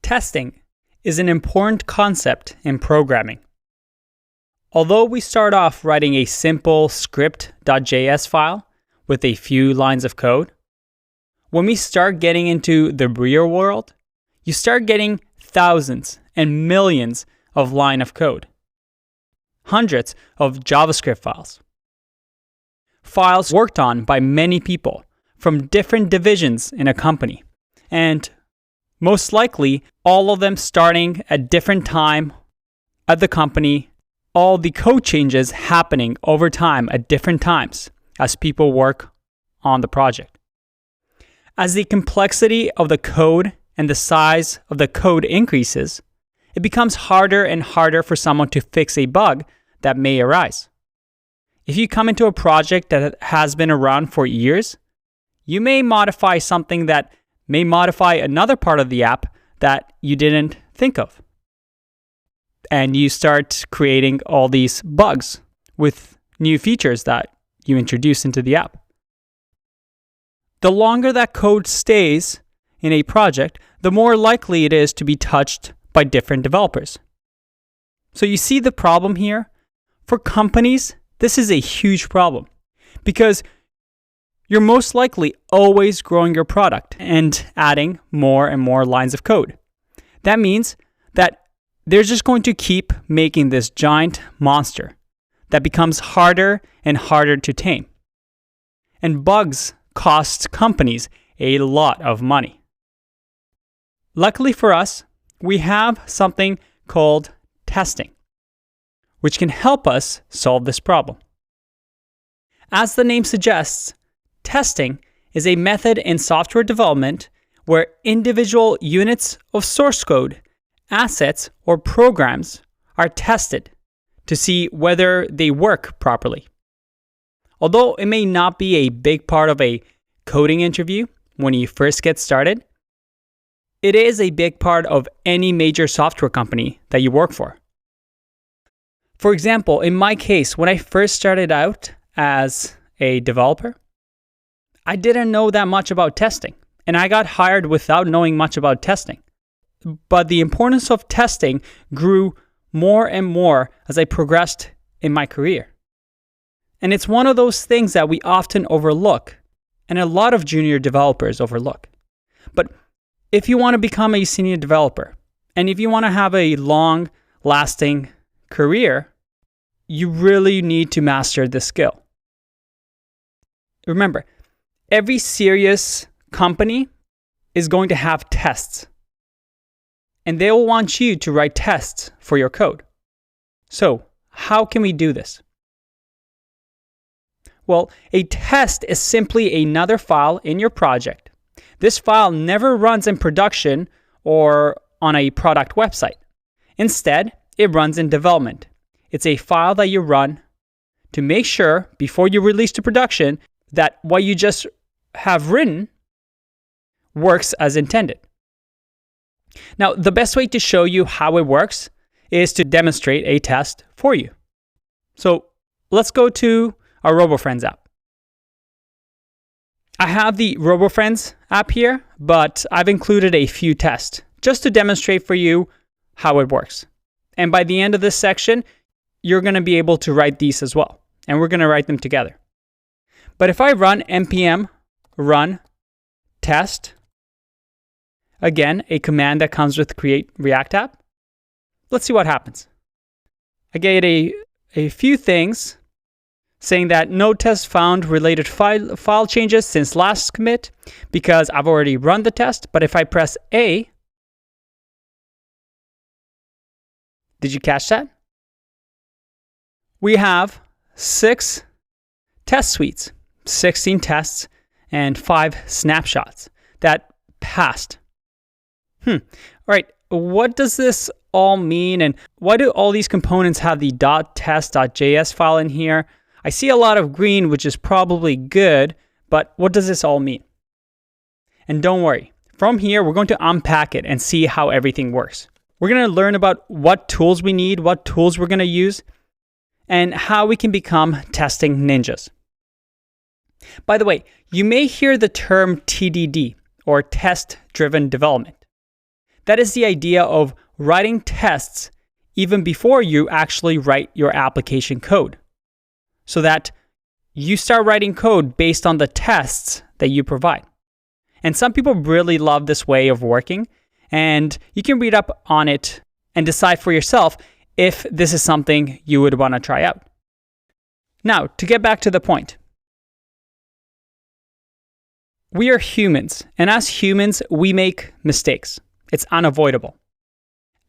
Testing is an important concept in programming. Although we start off writing a simple script.js file with a few lines of code, when we start getting into the real world, you start getting thousands and millions of lines of code, hundreds of JavaScript files, files worked on by many people from different divisions in a company, and most likely all of them starting at different time at the company, all the code changes happening over time at different times as people work on the project. As the complexity of the code and the size of the code increases, it becomes harder and harder for someone to fix a bug that may arise. If you come into a project that has been around for years, you may modify something that may modify another part of the app that you didn't think of. And you start creating all these bugs with new features that you introduce into the app. The longer that code stays in a project, the more likely it is to be touched by different developers. So you see the problem here? For companies, this is a huge problem because you're most likely always growing your product and adding more and more lines of code. That means that they're just going to keep making this giant monster that becomes harder and harder to tame. And bugs cost companies a lot of money. Luckily for us, we have something called testing, which can help us solve this problem. As the name suggests, testing is a method in software development where individual units of source code, assets, or programs are tested to see whether they work properly. Although it may not be a big part of a coding interview when you first get started, it is a big part of any major software company that you work for. For example, in my case, when I first started out as a developer, I didn't know that much about testing, and I got hired without knowing much about testing. But the importance of testing grew more and more as I progressed in my career. And it's one of those things that we often overlook, and a lot of junior developers overlook. But if you want to become a senior developer, and if you want to have a long-lasting career, you really need to master this skill. Remember, every serious company is going to have tests, and they will want you to write tests for your code. So, how can we do this? Well, a test is simply another file in your project. This file never runs in production or on a product website. Instead, it runs in development. It's a file that you run to make sure before you release to production that what you just have written works as intended. Now, the best way to show you how it works is to demonstrate a test for you. So let's go to our RoboFriends app. I have the RoboFriends app here, but I've included a few tests just to demonstrate for you how it works. And by the end of this section, you're going to be able to write these as well. And we're going to write them together. But if I run npm run test, again, a command that comes with create React app, let's see what happens. I get a few things saying that no test found related file changes since last commit because I've already run the test. But if I press A, did you catch that? We have 6 test suites, 16 tests, and 5 snapshots that passed. All right, what does this all mean? And why do all these components have the .test.js file in here? I see a lot of green, which is probably good, but what does this all mean? And don't worry, from here, we're going to unpack it and see how everything works. We're going to learn about what tools we need, what tools we're going to use, and how we can become testing ninjas. By the way, you may hear the term TDD, or test-driven development. That is the idea of writing tests even before you actually write your application code, so that you start writing code based on the tests that you provide. And some people really love this way of working, and you can read up on it and decide for yourself if this is something you would want to try out. Now, to get back to the point. We are humans, and as humans, we make mistakes. It's unavoidable.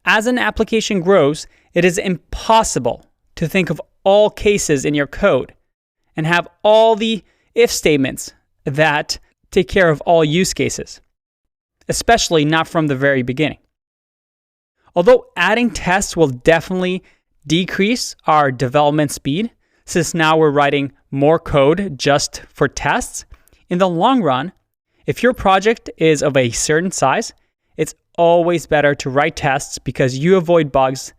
As an application grows, it is impossible to think of all cases in your code and have all the if statements that take care of all use cases, especially not from the very beginning. Although adding tests will definitely decrease our development speed, since now we're writing more code just for tests, in the long run, if your project is of a certain size, it's always better to write tests because you avoid bugs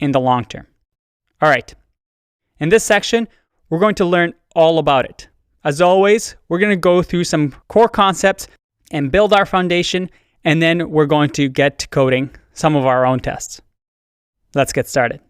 in the long term. All right, in this section, we're going to learn all about it. As always, we're going to go through some core concepts and build our foundation, and then we're going to get to coding some of our own tests. Let's get started.